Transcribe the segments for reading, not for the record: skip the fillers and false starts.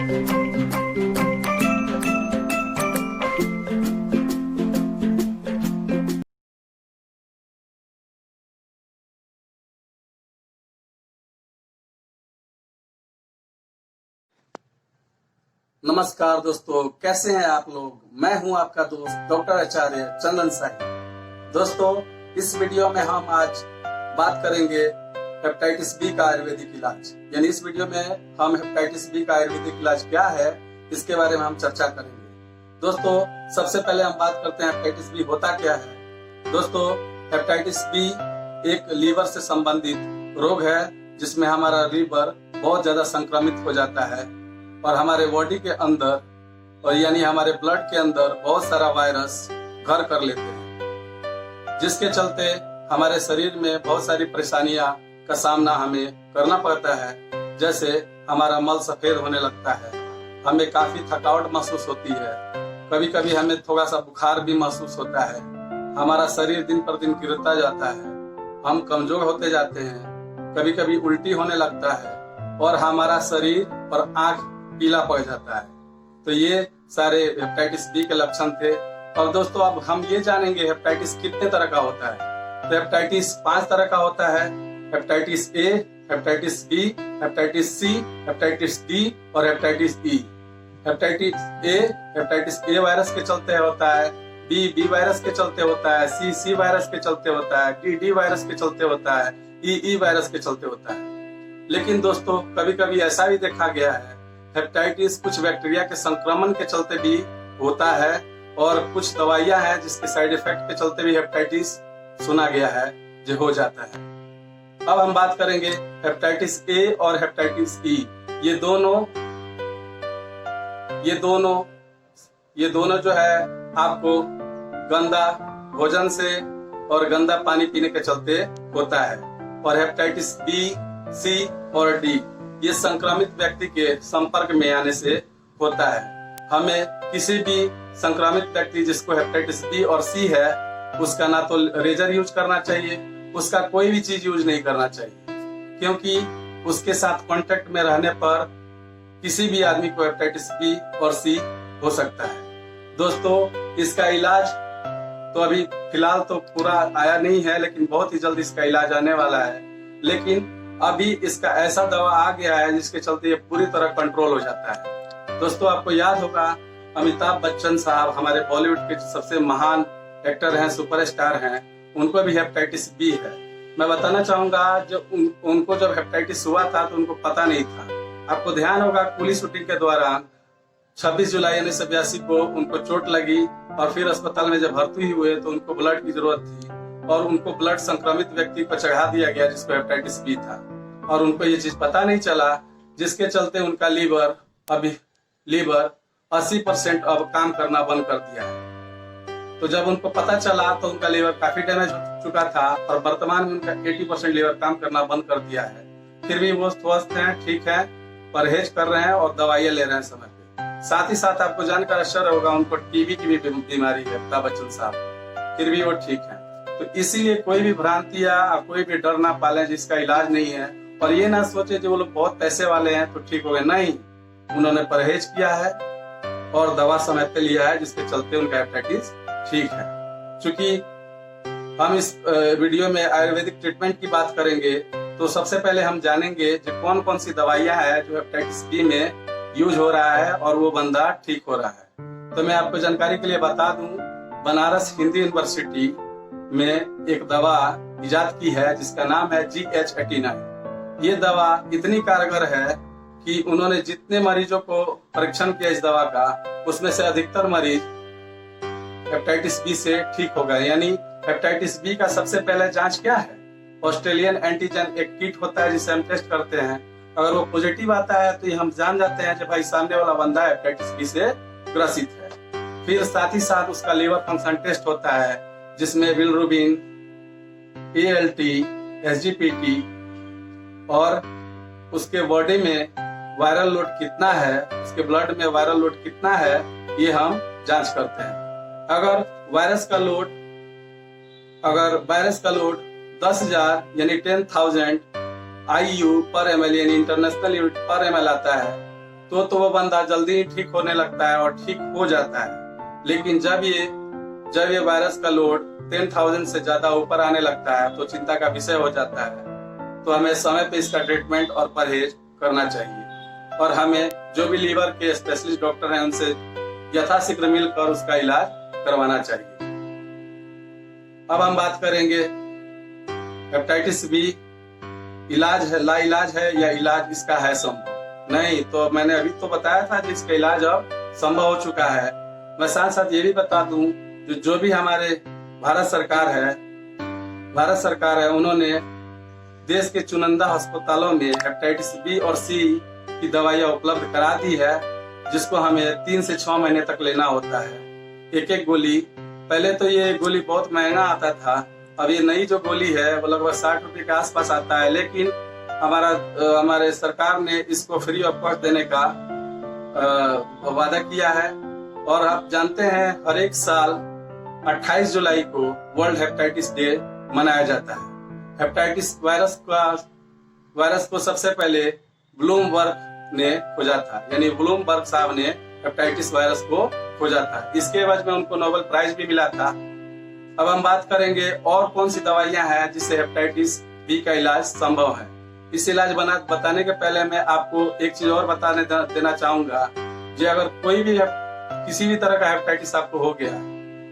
नमस्कार दोस्तों, कैसे हैं आप लोग। मैं हूं आपका दोस्त डॉक्टर आचार्य चंदन साही। दोस्तों, इस वीडियो में हम आज बात करेंगे हेपेटाइटिस बी का आयुर्वेदिक इलाज। यानी इस वीडियो में हम हेपेटाइटिस बी का आयुर्वेदिक इलाज क्या है इसके बारे में हम चर्चा करेंगे। दोस्तों, सबसे पहले हम बात करते हैं हेपेटाइटिस बी होता क्या है। दोस्तों, हेपेटाइटिस बी एक लीवर से संबंधित रोग है जिसमें हमारा लीवर बहुत ज्यादा संक्रमित हो जाता है और हमारे बॉडी के अंदर और यानी हमारे ब्लड के अंदर बहुत सारा वायरस घर कर लेते हैं, जिसके चलते हमारे शरीर में बहुत सारी परेशानियां का सामना हमें करना पड़ता है। जैसे हमारा मल सफेद होने लगता है, हमें काफी थकावट महसूस होती है, कभी कभी हमें थोड़ा सा बुखार भी महसूस होता है, हमारा शरीर दिन पर दिन गिरता जाता है, हम कमजोर होते जाते हैं, कभी कभी उल्टी होने लगता है और हमारा शरीर और आंख पीला पड़ जाता है। तो ये सारे हेपेटाइटिस बी के लक्षण थे। और दोस्तों, अब हम ये जानेंगे हेपेटाइटिस कितने तरह का होता है। तो हेपेटाइटिस 5 तरह का होता है। Hepatitis A, hepatitis B, hepatitis C, hepatitis D और hepatitis E. Hepatitis A virus के चलते होता है, बी वायरस के चलते होता है, सी वायरस के चलते होता है, डी वायरस के चलते होता है, ई वायरस के चलते होता है। लेकिन दोस्तों, कभी कभी ऐसा भी देखा गया है हेपेटाइटिस कुछ बैक्टीरिया के संक्रमण के चलते भी होता है और कुछ दवाइयां हैं जिसके साइड इफेक्ट के चलते भी हेपेटाइटिस सुना गया है जो हो जाता है। अब हम बात करेंगे हेपेटाइटिस ए और हेपेटाइटिस ई। ये दोनों जो है आपको गंदा भोजन से और गंदा पानी पीने के चलते होता है। और हेपेटाइटिस बी, सी और डी ये संक्रमित व्यक्ति के संपर्क में आने से होता है। हमें किसी भी संक्रमित व्यक्ति जिसको हेपेटाइटिस बी और सी है उसका ना तो रेजर यूज करना चाहिए, उसका कोई भी चीज यूज नहीं करना चाहिए, क्योंकि उसके साथ कांटेक्ट में रहने पर किसी भी आदमी को हेपेटाइटिस बी और सी हो सकता है। दोस्तों, इसका इलाज तो अभी फिलहाल तो पूरा आया नहीं है, लेकिन बहुत ही जल्द इसका इलाज आने वाला है। लेकिन अभी इसका ऐसा दवा आ गया है जिसके चलते ये पूरी तरह कंट्रोल हो जाता है। दोस्तों, आपको याद होगा अमिताभ बच्चन साहब हमारे बॉलीवुड के सबसे महान एक्टर हैं, सुपरस्टार हैं, उनको भी हेपेटाइटिस बी है। मैं बताना चाहूंगा जब उनको जब हेपेटाइटिस हुआ था तो उनको पता नहीं था। आपको ध्यान होगा कुली शूटिंग के दौरान 26 जुलाई 1982 को उनको चोट लगी और फिर अस्पताल में जब भर्ती हुए तो उनको ब्लड की जरूरत थी और उनको ब्लड संक्रमित व्यक्ति को चढ़ा दिया गया जिसको हेपेटाइटिस बी था और उनको ये चीज पता नहीं चला, जिसके चलते उनका लीवर 80% अब काम करना बंद कर दिया है। तो जब उनको पता चला तो उनका लीवर काफी डैमेज हो चुका था और वर्तमान में उनका 80% लीवर काम करना बंद कर दिया है। फिर भी वो स्वस्थ हैं, ठीक है, परहेज कर रहे हैं और दवाइयां ले रहे हैं समय पे। साथ ही साथ आपको जानकर आश्चर्य होगा उनको टीबी की भी बीमारी है अमिताभ बच्चन साहब, फिर भी वो ठीक है। तो इसीलिए कोई भी भ्रांति या कोई भी डर ना पालें जिसका इलाज नहीं है, और ये ना सोचे जो वो लोग बहुत पैसे वाले हैं तो ठीक हो गए। नहीं, उन्होंने परहेज किया है और दवा समय पे लिया है जिसके चलते उनका हेपेटाइटिस ठीक है। चूंकि हम इस वीडियो में आयुर्वेदिक ट्रीटमेंट की बात करेंगे तो सबसे पहले हम जानेंगे जो कौन कौन सी दवाइयां हैं जो हेपेटाइटिस बी में यूज हो रहा है और वो बंदा ठीक हो रहा है। तो मैं आपको जानकारी के लिए बता दूं, बनारस हिंदू यूनिवर्सिटी में एक दवा इजाद की है जिसका नाम है GH89। ये दवा इतनी कारगर है कि उन्होंने जितने मरीजों को परीक्षण किया इस दवा का, उसमें से अधिकतर मरीज हेपेटाइटिस बी से ठीक हो गए। यानी हेपेटाइटिस बी का सबसे पहले जांच क्या है, ऑस्ट्रेलियन एंटीजन एक किट होता है जिसे हम टेस्ट करते हैं। अगर वो पॉजिटिव आता है तो ये हम जान जाते हैं कि भाई सामने वाला बंदा हेपेटाइटिस बी से ग्रसित है। फिर साथ ही साथ उसका लीवर फंक्शन टेस्ट होता है जिसमें बिलिरुबिन, ALT, SGPT और उसके बॉडी में वायरल लोड कितना है, उसके ब्लड में वायरल लोड कितना है, ये हम जांच करते हैं। अगर वायरस का लोड 10,000 यानी 10,000 IU पर ml यानी इंटरनेशनल यूनिट पर ml आता है तो वो बंदा जल्दी ही ठीक होने लगता है और ठीक हो जाता है। लेकिन जब ये वायरस का लोड 10,000 से ज्यादा ऊपर आने लगता है तो चिंता का विषय हो जाता है। तो हमें समय पे इसका ट्रीटमेंट और परहेज करना चाहिए और हमें जो भी लीवर के स्पेशलिस्ट डॉक्टर हैं उनसे यथाशीघ्र मिलकर उसका इलाज करवाना चाहिए। अब हम बात करेंगे हेपेटाइटिस बी इलाज है, लाइलाज है या इलाज इसका है संभव? नहीं, तो मैंने अभी तो बताया था कि इसका इलाज अब संभव हो चुका है। मैं साथ साथ ये भी बता दूं जो भी हमारे भारत सरकार है उन्होंने देश के चुनिंदा अस्पतालों में हेपेटाइटिस बी और सी की दवाइयां उपलब्ध करा दी है, जिसको हमें 3 से 6 महीने तक लेना होता है एक एक गोली। पहले तो ये गोली बहुत महंगा आता था, अब ये नई जो गोली है वो लगभग 60 रुपए के आसपास आता है। लेकिन हमारे सरकार ने इसको फ्री ऑफ कॉस्ट देने का वादा किया है। और आप जानते हैं हर एक साल 28 जुलाई को वर्ल्ड हेपेटाइटिस डे मनाया जाता है। हेपेटाइटिस वायरस को सबसे पहले ब्लूमबर्ग ने खोजा था, यानी ब्लूमबर्ग साहब ने हेपेटाइटिस वायरस को खोजा था। इसके एवज में उनको नोबेल प्राइज भी मिला था। अब हम बात करेंगे और कौन सी दवाइयां हैं जिससे हेपेटाइटिस बी का इलाज संभव है। इस इलाज बताने के पहले मैं आपको एक चीज और बताने देना चाहूंगा। जो अगर कोई भी किसी भी तरह का हेपेटाइटिस आपको हो गया,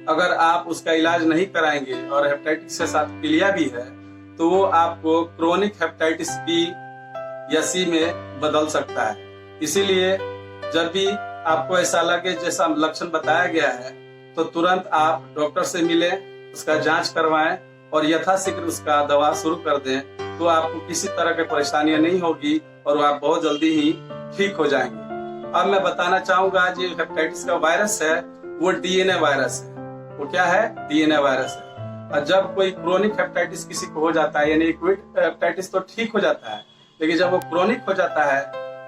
अगर आप उसका इलाज नहीं कराएंगे और हेपेटाइटिस के साथ पीलिया भी है, तो वो आपको क्रोनिक हेपेटाइटिस बी या सी में बदल सकता है। इसीलिए जब भी आपको ऐसा लगे जैसा लक्षण बताया गया है, तो तुरंत आप डॉक्टर से मिलें, उसका जांच करवाएं और यथाशीघ्र उसका दवा शुरू कर दें, तो आपको किसी तरह की परेशानियां नहीं होगी और आप बहुत जल्दी ही ठीक हो जाएंगे। अब मैं बताना चाहूंगा जो हेपेटाइटिस का वायरस है वो डीएनए वायरस है। वो क्या है? डीएनए वायरस है। और जब कोई क्रोनिक हेपेटाइटिस किसी को हो जाता है, यानी एक्यूट हेपेटाइटिस तो ठीक हो जाता है, लेकिन जब वो क्रोनिक हो जाता है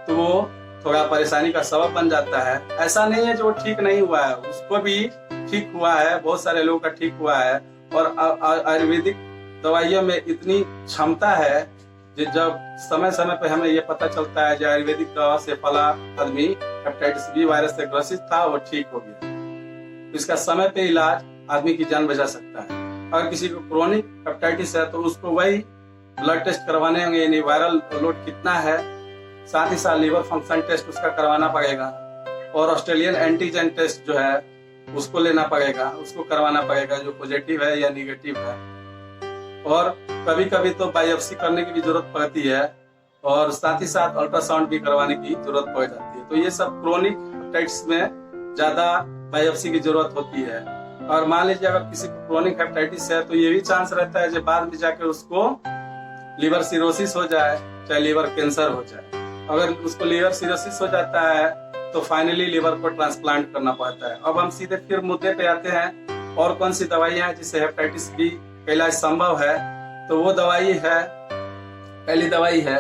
तो वो थोड़ा परेशानी का सबब बन जाता है। ऐसा नहीं है जो वो ठीक नहीं हुआ है, उसको भी ठीक हुआ है, बहुत सारे लोगों का ठीक हुआ है। और आयुर्वेदिक दवाइयों में इतनी क्षमता है कि जब समय समय पे हमें ये पता चलता है कि आयुर्वेदिक दवा से फला आदमी हेपेटाइटिस बी वायरस से ग्रसित था, वो ठीक हो गया। तो इसका समय पे इलाज आदमी की जान बचा सकता है। अगर किसी को क्रोनिक हेपेटाइटिस है तो उसको वही ब्लड टेस्ट करवाने होंगे, यानी वायरल लोड कितना है, साथ ही साथ लीवर फंक्शन टेस्ट उसका करवाना पड़ेगा और ऑस्ट्रेलियन एंटीजन टेस्ट जो है उसको लेना पड़ेगा, उसको करवाना पड़ेगा जो पॉजिटिव है या निगेटिव है। और कभी कभी तो बायोप्सी करने की भी जरूरत पड़ती है और साथ ही साथ अल्ट्रासाउंड भी करवाने की जरूरत पड़ जाती है। तो ये सब क्रोनिक हेपेटाइटिस में ज्यादा बायोप्सी की जरूरत होती है। और मान लीजिए अगर किसी को क्रोनिक हेपेटाइटिस है तो ये भी चांस रहता है कि बाद में जाकर उसको लिवर सिरोसिस हो जाए, चाहे लिवर कैंसर हो जाए। अगर उसको लिवर सिरोसिस हो जाता है तो फाइनली लिवर को ट्रांसप्लांट करना पड़ता है। अब हम सीधे फिर मुद्दे पे आते हैं और कौन सी दवाइयां हैं जिससे हेपेटाइटिस बी का इलाज संभव है। तो वो दवाई है, पहली दवाई है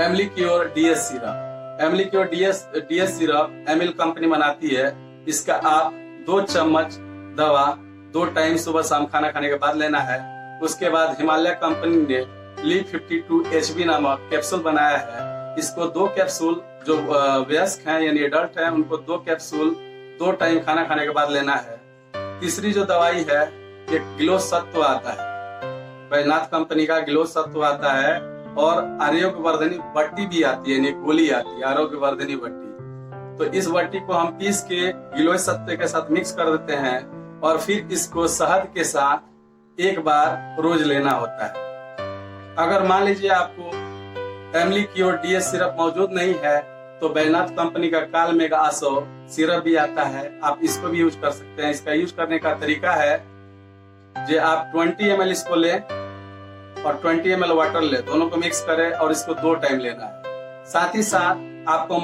Amlycure DS syrup. Amlycure DS syrup Aimil company बनाती है। इसका आप 2 चम्मच दवा 2 टाइम सुबह शाम खाना खाने के बाद लेना है। उसके बाद हिमालय कंपनी ने LEAF52HB नामक कैप्सूल बनाया है। इसको 2 कैप्सूल जो वयस्क हैं यानी एडल्ट हैं उनको 2 कैप्सूल 2 टाइम खाना खाने के बाद लेना है। तीसरी जो दवाई है एक ग्लोसत्व आता है, बैजनाथ कंपनी का ग्लोसत्व आता है और आरोग्यवर्धनी बट्टी भी आती है, यानी गोली आती है आरोग्यवर्धनी बट्टी। तो इस बट्टी को हम पीस के ग्लोसत्व के साथ मिक्स कर देते हैं और फिर इसको शहद के साथ एक बार रोज लेना होता है। अगर मान लीजिए आपको एम्लिक्योर डीएस सिरप मौजूद नहीं है तो बैजनाथ कंपनी का काल मेगा आसो सिरप भी आता है, आप इसको भी यूज कर सकते हैं। इसका यूज करने का तरीका है जो आप 20 ml इसको ले और 20 ml वाटर ले, दोनों को मिक्स करें और इसको 2 टाइम लेना है। साथ ही साथ आपको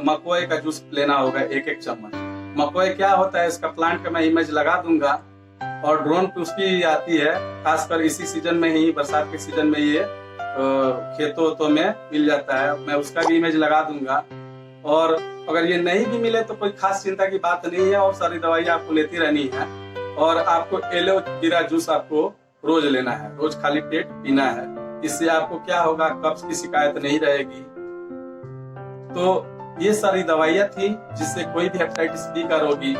मकोए का जूस लेना होगा 1-1 चम्मच। मकोए क्या होता है, इसका प्लांट का मैं इमेज लगा दूंगा और ड्रोन पे उसकी आती है, खासकर इसी सीजन में ही, बरसात के सीजन में ये खेतों में मिल जाता है। मैं उसका भी इमेज लगा दूंगा। और अगर ये नहीं भी मिले तो कोई खास चिंता की बात नहीं है और सारी दवाई आपको लेती रहनी है। और आपको एलोवेरा जूस आपको रोज लेना है, रोज खाली पेट पीना है। इससे आपको क्या होगा, कब्ज की शिकायत नहीं रहेगी। तो ये सारी दवाइयाँ थी जिससे कोई भी हेपेटाइटिस बी का रोगी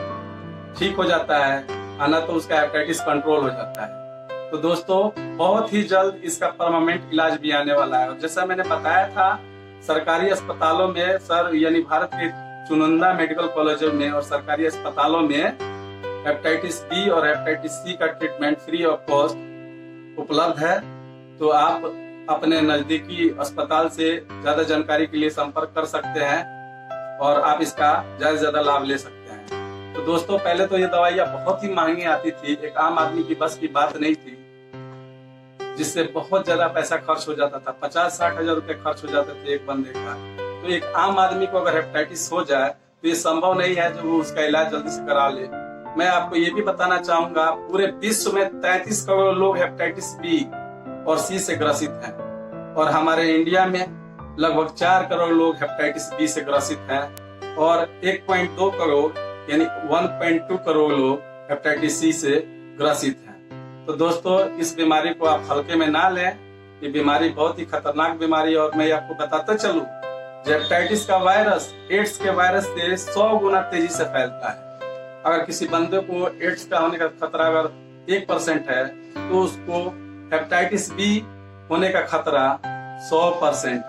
ठीक हो जाता है, आना तो उसका हेपेटाइटिस कंट्रोल हो जाता है। तो दोस्तों बहुत ही जल्द इसका परमानेंट इलाज भी आने वाला है। और जैसा मैंने बताया था, सरकारी अस्पतालों में सर यानी भारत के चुनिंदा मेडिकल कॉलेजों में और सरकारी अस्पतालों में हेपेटाइटिस बी और हेपेटाइटिस सी का ट्रीटमेंट फ्री ऑफ कॉस्ट उपलब्ध है। तो आप अपने नजदीकी अस्पताल से ज्यादा जानकारी के लिए संपर्क कर सकते हैं और आप इसका ज्यादा से ज्यादा लाभ ले सकते हैं। तो दोस्तों पहले तो ये दवाइयाँ बहुत ही महंगी आती थी, एक आम आदमी की बस की बात नहीं थी, जिससे बहुत ज्यादा पैसा खर्च हो जाता था। 50-60 हजार रुपए खर्च हो जाते थे एक बंदे का। तो एक आम आदमी को अगर हेपेटाइटिस हो जाए तो ये संभव नहीं है जो वो उसका इलाज जल्दी से करा ले। मैं आपको ये भी बताना चाहूंगा, पूरे विश्व में 33 करोड़ लोग हेपेटाइटिस बी और सी से ग्रसित हैं और हमारे इंडिया में लगभग 4 करोड़ लोग हेपेटाइटिस बी से ग्रसित हैं और 1.2 करोड़ यानी 1.2 करोड़ लोग हेपेटाइटिस सी से ग्रसित हैं। तो दोस्तों इस बीमारी को आप हल्के में ना लें, ये बीमारी बहुत ही खतरनाक बीमारी है। और मैं आपको बताता चलूं, हेपेटाइटिस का वायरस एड्स के वायरस से 100 गुना तेजी से फैलता है। अगर किसी बंदे को एड्स का होने का खतरा अगर 1% है तो उसको हेपेटाइटिस बी होने का खतरा 100%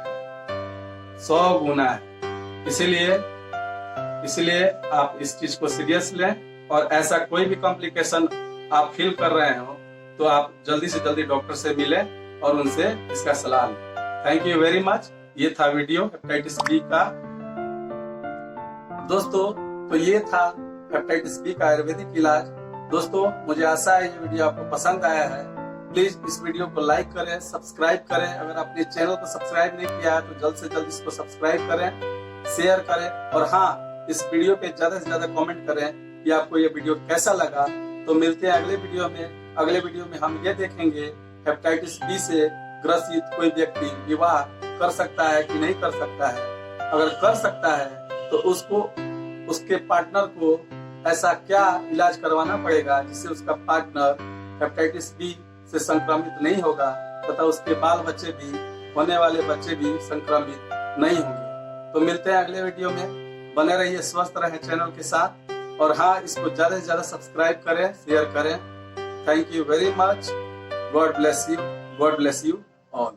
100 गुना है। इसीलिए आप इस चीज को सीरियस लें और ऐसा कोई भी कॉम्प्लिकेशन आप फील कर रहे हो तो आप जल्दी से जल्दी डॉक्टर से मिलें और उनसे इसका सलाह लें। Thank you very much. ये था वीडियो हेपेटाइटिस बी का। दोस्तों तो ये था हेपेटाइटिस बी का आयुर्वेदिक इलाज। दोस्तों मुझे आशा है ये वीडियो आपको पसंद आया है। प्लीज इस वीडियो को लाइक करें, सब्सक्राइब करें। अगर आपने चैनल को सब्सक्राइब नहीं किया है तो जल्द से जल्द इसको सब्सक्राइब करें, शेयर करें और हाँ, इस वीडियो पे ज्यादा से ज्यादा कमेंट करें कि आपको ये वीडियो कैसा लगा। तो मिलते हैं अगले वीडियो में। अगले वीडियो में हम ये देखेंगे हेपेटाइटिस बी से ग्रसित कोई व्यक्ति विवाह कर सकता है कि नहीं कर सकता है। अगर कर सकता है तो उसको उसके पार्टनर को ऐसा क्या इलाज करवाना पड़ेगा जिससे उसका पार्टनर हेपेटाइटिस बी से संक्रमित नहीं होगा तथा उसके बाल बच्चे भी, होने वाले बच्चे भी संक्रमित नहीं होंगे। तो मिलते हैं अगले वीडियो में। बने रहिए, स्वस्थ रहें चैनल के साथ और हाँ, इसको ज्यादा से ज्यादा सब्सक्राइब करें, शेयर करें। Thank you very much. God bless you all.